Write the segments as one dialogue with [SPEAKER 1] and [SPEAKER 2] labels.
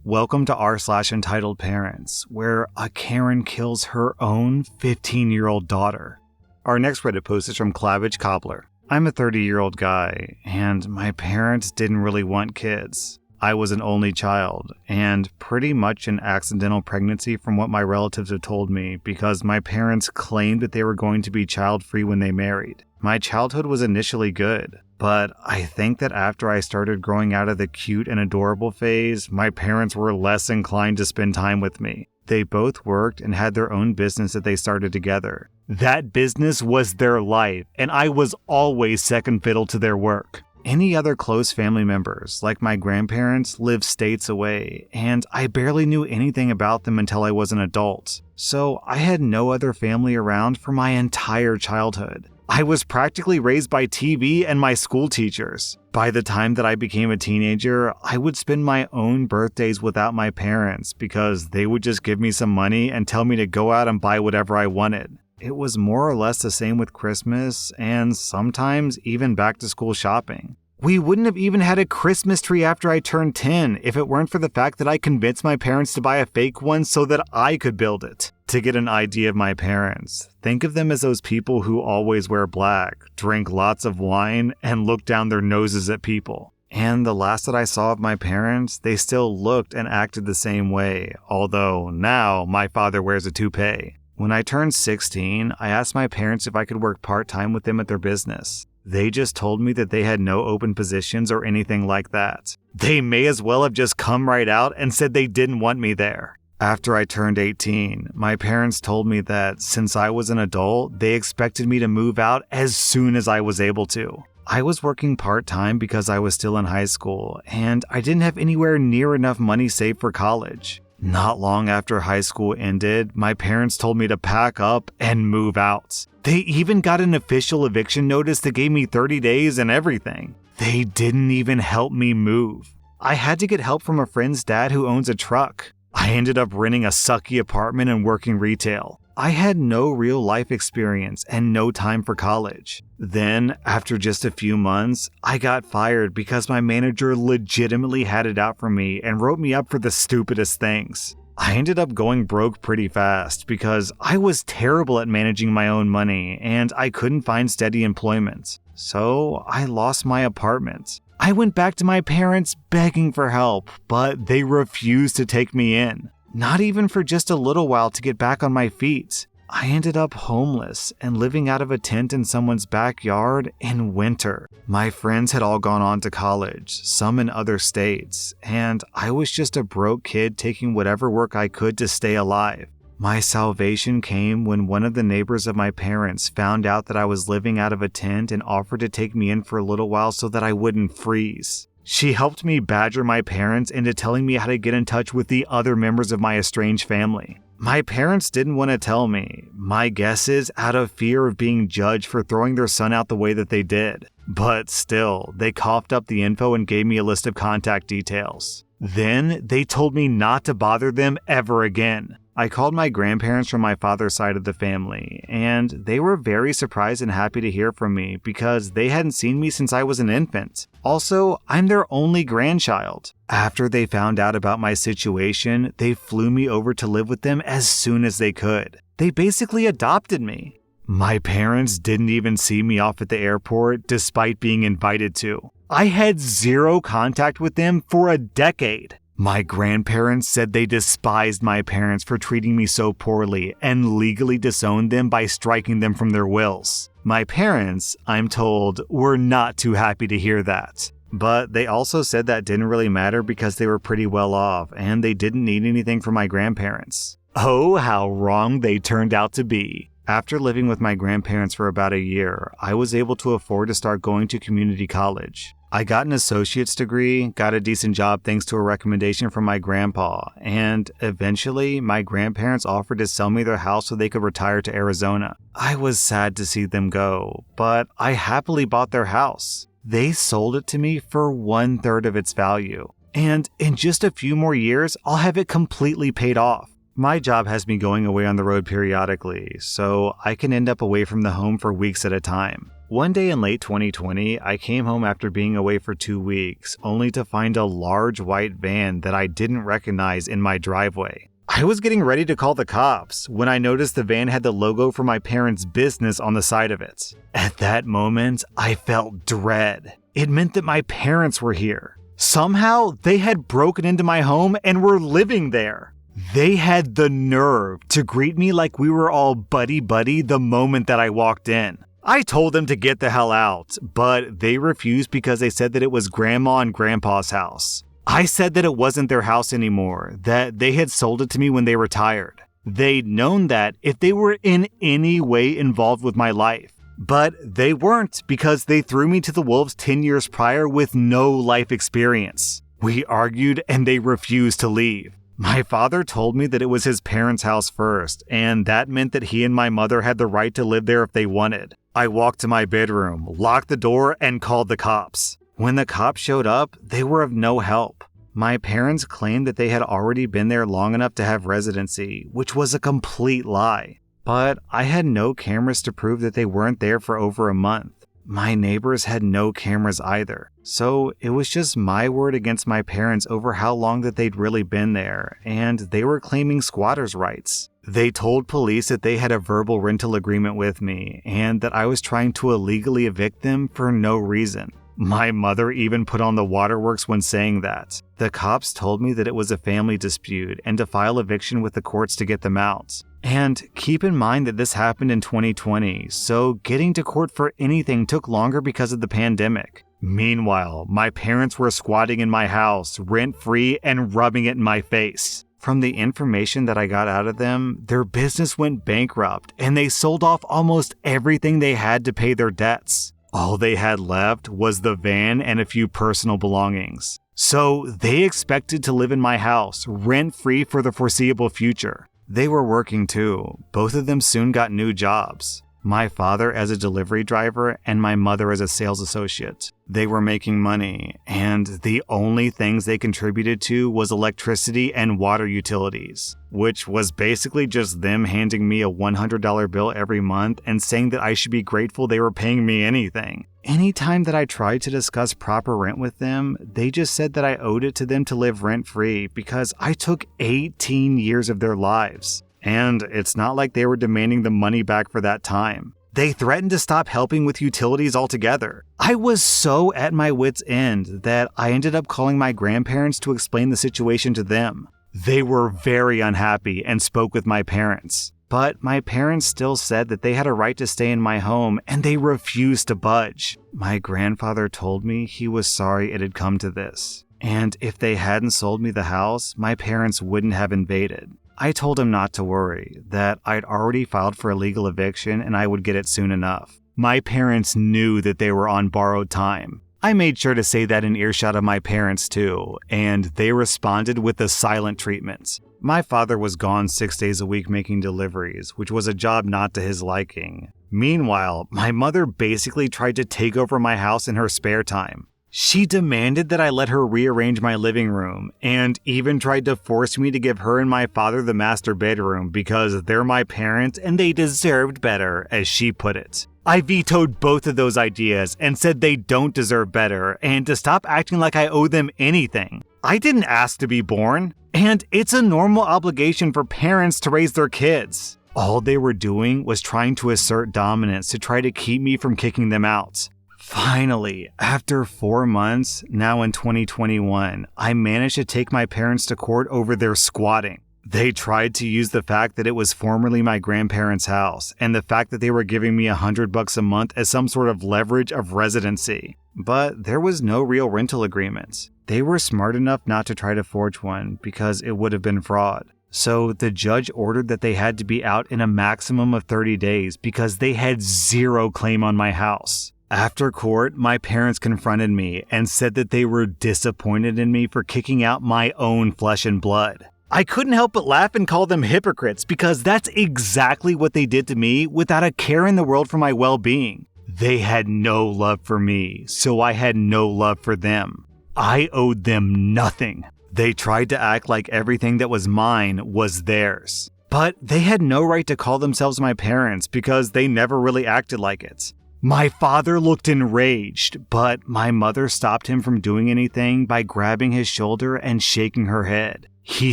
[SPEAKER 1] Welcome to rSlash Entitled Parents, where a Karen kills her own 15-year-old daughter. Our next Reddit post is from Clabbage Cobbler. I'm a 30-year-old guy, and my parents didn't really want kids. I was an only child, and pretty much an accidental pregnancy from what my relatives have told me because my parents claimed that they were going to be child-free when they married. My childhood was initially good, but I think that after I started growing out of the cute and adorable phase, my parents were less inclined to spend time with me. They both worked and had their own business that they started together. That business was their life, and I was always second fiddle to their work. Any other close family members, like my grandparents, lived states away, and I barely knew anything about them until I was an adult. So I had no other family around for my entire childhood. I was practically raised by TV and my school teachers. By the time that I became a teenager, I would spend my own birthdays without my parents because they would just give me some money and tell me to go out and buy whatever I wanted. It was more or less the same with Christmas and sometimes even back to school shopping. We wouldn't have even had a Christmas tree after I turned 10 if it weren't for the fact that I convinced my parents to buy a fake one so that I could build it. To get an idea of my parents, think of them as those people who always wear black, drink lots of wine, and look down their noses at people. And the last that I saw of my parents, they still looked and acted the same way, although now my father wears a toupee. When I turned 16, I asked my parents if I could work part-time with them at their business. They just told me that they had no open positions or anything like that. They may as well have just come right out and said they didn't want me there. After I turned 18, my parents told me that since I was an adult, they expected me to move out as soon as I was able to. I was working part-time because I was still in high school, and I didn't have anywhere near enough money saved for college. Not long after high school ended, my parents told me to pack up and move out. They even got an official eviction notice that gave me 30 days and everything. They didn't even help me move. I had to get help from a friend's dad who owns a truck. I ended up renting a sucky apartment and working retail. I had no real life experience and no time for college. Then, after just a few months, I got fired because my manager legitimately had it out for me and wrote me up for the stupidest things. I ended up going broke pretty fast because I was terrible at managing my own money and I couldn't find steady employment. So I lost my apartment. I went back to my parents begging for help, but they refused to take me in. Not even for just a little while to get back on my feet. I ended up homeless and living out of a tent in someone's backyard in winter. My friends had all gone on to college, some in other states, and I was just a broke kid taking whatever work I could to stay alive. My salvation came when one of the neighbors of my parents found out that I was living out of a tent and offered to take me in for a little while so that I wouldn't freeze. She helped me badger my parents into telling me how to get in touch with the other members of my estranged family. My parents didn't want to tell me. My guess is out of fear of being judged for throwing their son out the way that they did. But still, they coughed up the info and gave me a list of contact details. Then they told me not to bother them ever again. I called my grandparents from my father's side of the family, and they were very surprised and happy to hear from me because they hadn't seen me since I was an infant. Also, I'm their only grandchild. After they found out about my situation, they flew me over to live with them as soon as they could. They basically adopted me. My parents didn't even see me off at the airport despite being invited to. I had zero contact with them for a decade. My grandparents said they despised my parents for treating me so poorly and legally disowned them by striking them from their wills. My parents, I'm told, were not too happy to hear that. But they also said that didn't really matter because they were pretty well off and they didn't need anything from my grandparents. Oh, how wrong they turned out to be. After living with my grandparents for about a year, I was able to afford to start going to community college. I got an associate's degree, got a decent job thanks to a recommendation from my grandpa, and eventually my grandparents offered to sell me their house so they could retire to Arizona. I was sad to see them go, but I happily bought their house. They sold it to me for 1/3 of its value, and in just a few more years, I'll have it completely paid off. My job has me going away on the road periodically, so I can end up away from the home for weeks at a time. One day in late 2020, I came home after being away for 2 weeks, only to find a large white van that I didn't recognize in my driveway. I was getting ready to call the cops when I noticed the van had the logo for my parents' business on the side of it. At that moment, I felt dread. It meant that my parents were here. Somehow, they had broken into my home and were living there. They had the nerve to greet me like we were all buddy-buddy the moment that I walked in. I told them to get the hell out, but they refused because they said that it was Grandma and Grandpa's house. I said that it wasn't their house anymore, that they had sold it to me when they retired. They'd known that if they were in any way involved with my life. But they weren't because they threw me to the wolves 10 years prior with no life experience. We argued and they refused to leave. My father told me that it was his parents' house first, and that meant that he and my mother had the right to live there if they wanted. I walked to my bedroom, locked the door, and called the cops. When the cops showed up, they were of no help. My parents claimed that they had already been there long enough to have residency, which was a complete lie. But I had no cameras to prove that they weren't there for over a month. My neighbors had no cameras either. So it was just my word against my parents over how long that they'd really been there, and they were claiming squatters' rights. They told police that they had a verbal rental agreement with me, and that I was trying to illegally evict them for no reason. My mother even put on the waterworks when saying that. The cops told me that it was a family dispute and to file eviction with the courts to get them out. And keep in mind that this happened in 2020, so getting to court for anything took longer because of the pandemic. Meanwhile, my parents were squatting in my house, rent-free, and rubbing it in my face. From the information that I got out of them, their business went bankrupt, and they sold off almost everything they had to pay their debts. All they had left was the van and a few personal belongings. So they expected to live in my house, rent-free for the foreseeable future. They were working too. Both of them soon got new jobs. My father as a delivery driver and my mother as a sales associate. They were making money, and the only things they contributed to was electricity and water utilities, which was basically just them handing me a $100 bill every month and saying that I should be grateful they were paying me anything. Anytime that I tried to discuss proper rent with them, they just said that I owed it to them to live rent-free because I took 18 years of their lives. And it's not like they were demanding the money back for that time. They threatened to stop helping with utilities altogether. I was so at my wit's end that I ended up calling my grandparents to explain the situation to them. They were very unhappy and spoke with my parents. But my parents still said that they had a right to stay in my home and they refused to budge. My grandfather told me he was sorry it had come to this. And if they hadn't sold me the house, my parents wouldn't have invaded. I told him not to worry, that I'd already filed for a legal eviction and I would get it soon enough. My parents knew that they were on borrowed time. I made sure to say that in earshot of my parents too, and they responded with the silent treatment. My father was gone 6 days a week making deliveries, which was a job not to his liking. Meanwhile, my mother basically tried to take over my house in her spare time. She demanded that I let her rearrange my living room, and even tried to force me to give her and my father the master bedroom because they're my parents and they deserved better, as she put it. I vetoed both of those ideas and said they don't deserve better and to stop acting like I owe them anything. I didn't ask to be born, and it's a normal obligation for parents to raise their kids. All they were doing was trying to assert dominance to try to keep me from kicking them out. Finally, after 4 months, now in 2021, I managed to take my parents to court over their squatting. They tried to use the fact that it was formerly my grandparents' house and the fact that they were giving me $100 a month as some sort of leverage of residency. But there was no real rental agreement. They were smart enough not to try to forge one because it would have been fraud. So the judge ordered that they had to be out in a maximum of 30 days because they had zero claim on my house. After court, my parents confronted me and said that they were disappointed in me for kicking out my own flesh and blood. I couldn't help but laugh and call them hypocrites because that's exactly what they did to me without a care in the world for my well-being. They had no love for me, so I had no love for them. I owed them nothing. They tried to act like everything that was mine was theirs. But they had no right to call themselves my parents because they never really acted like it. My father looked enraged, but my mother stopped him from doing anything by grabbing his shoulder and shaking her head. He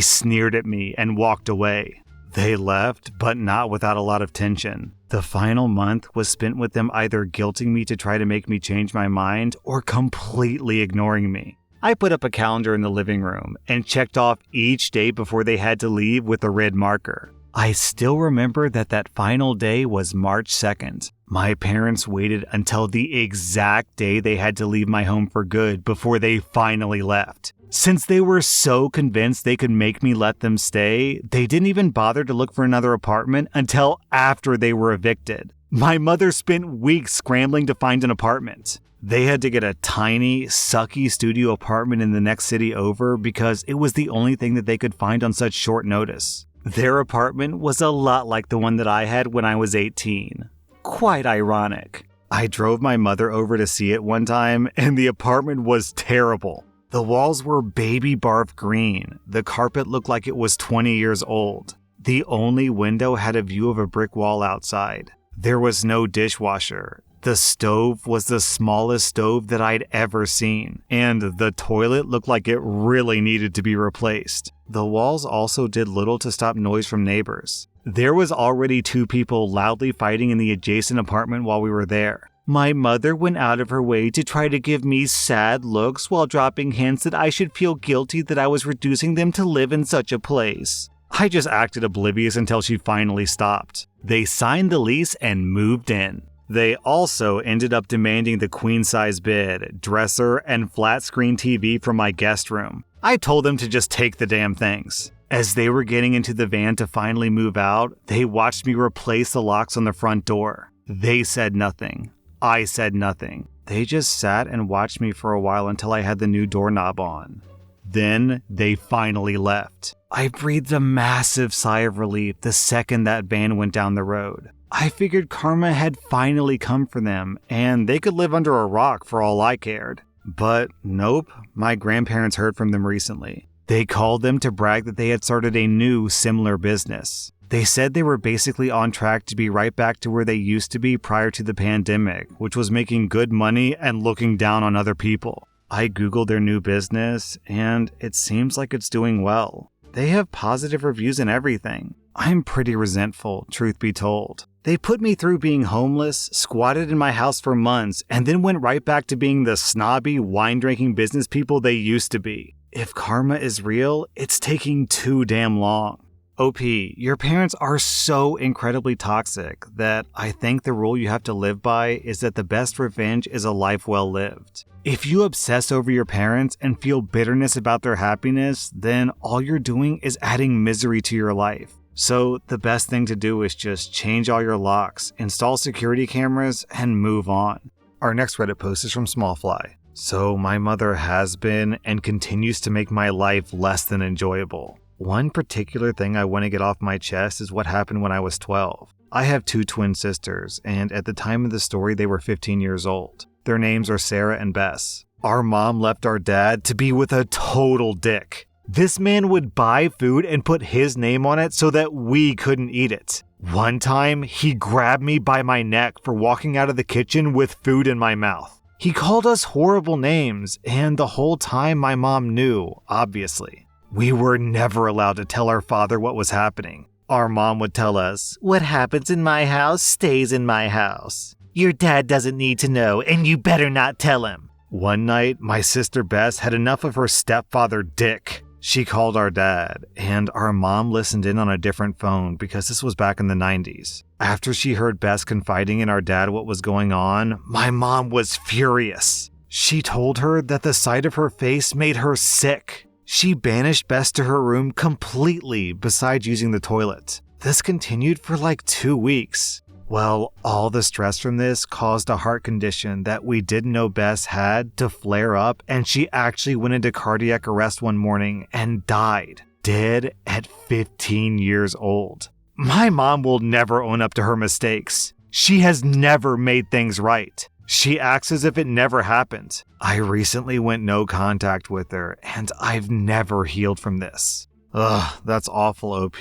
[SPEAKER 1] sneered at me and walked away. They left, but not without a lot of tension. The final month was spent with them either guilting me to try to make me change my mind or completely ignoring me. I put up a calendar in the living room and checked off each day before they had to leave with a red marker. I still remember that final day was March 2nd. My parents waited until the exact day they had to leave my home for good before they finally left. Since they were so convinced they could make me let them stay, they didn't even bother to look for another apartment until after they were evicted. My mother spent weeks scrambling to find an apartment. They had to get a tiny, sucky studio apartment in the next city over because it was the only thing that they could find on such short notice. Their apartment was a lot like the one that I had when I was 18. Quite ironic. I drove my mother over to see it one time, and the apartment was terrible. The walls were baby barf green. The carpet looked like it was 20 years old. The only window had a view of a brick wall outside. There was no dishwasher. The stove was the smallest stove that I'd ever seen, and the toilet looked like it really needed to be replaced. The walls also did little to stop noise from neighbors. There was already 2 people loudly fighting in the adjacent apartment while we were there. My mother went out of her way to try to give me sad looks while dropping hints that I should feel guilty that I was reducing them to live in such a place. I just acted oblivious until she finally stopped. They signed the lease and moved in. They also ended up demanding the queen-size bed, dresser, and flat-screen TV from my guest room. I told them to just take the damn things. As they were getting into the van to finally move out, they watched me replace the locks on the front door. They said nothing. I said nothing. They just sat and watched me for a while until I had the new doorknob on. Then they finally left. I breathed a massive sigh of relief the second that van went down the road. I figured karma had finally come for them, and they could live under a rock for all I cared. But nope, my grandparents heard from them recently. They called them to brag that they had started a new, similar business. They said they were basically on track to be right back to where they used to be prior to the pandemic, which was making good money and looking down on other people. I googled their new business, and it seems like it's doing well. They have positive reviews and everything. I'm pretty resentful, truth be told. They put me through being homeless, squatted in my house for months, and then went right back to being the snobby, wine-drinking business people they used to be. If karma is real, it's taking too damn long. OP, your parents are so incredibly toxic that I think the rule you have to live by is that the best revenge is a life well lived. If you obsess over your parents and feel bitterness about their happiness, then all you're doing is adding misery to your life. So the best thing to do is just change all your locks, install security cameras, and move on. Our next Reddit post is from Smallfly. So my mother has been and continues to make my life less than enjoyable. One particular thing I want to get off my chest is what happened when I was 12. I have 2 twin sisters, and at the time of the story they were 15 years old. Their names are Sarah and Bess. Our mom left our dad to be with a total dick. This man would buy food and put his name on it so that we couldn't eat it. One time, he grabbed me by my neck for walking out of the kitchen with food in my mouth. He called us horrible names, and the whole time my mom knew, obviously. We were never allowed to tell our father what was happening. Our mom would tell us, "What happens in my house stays in my house. Your dad doesn't need to know, and you better not tell him." One night, my sister Bess had enough of her stepfather Dick. She called our dad, and our mom listened in on a different phone because this was back in the 90s. After she heard Bess confiding in our dad what was going on, my mom was furious. She told her that the sight of her face made her sick. She banished Bess to her room completely besides using the toilet. This continued for like 2 weeks. Well, all the stress from this caused a heart condition that we didn't know Bess had to flare up, and she actually went into cardiac arrest one morning and died, dead at 15 years old. My mom will never own up to her mistakes. She has never made things right. She acts as if it never happened. I recently went no contact with her, and I've never healed from this. Ugh, that's awful, OP.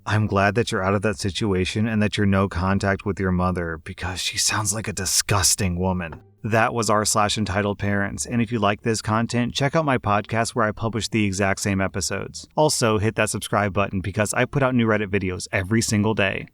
[SPEAKER 1] I'm glad that you're out of that situation and that you're no contact with your mother, because she sounds like a disgusting woman. That was r/Entitled Parents, and if you like this content, check out my podcast where I publish the exact same episodes. Also, hit that subscribe button because I put out new Reddit videos every single day.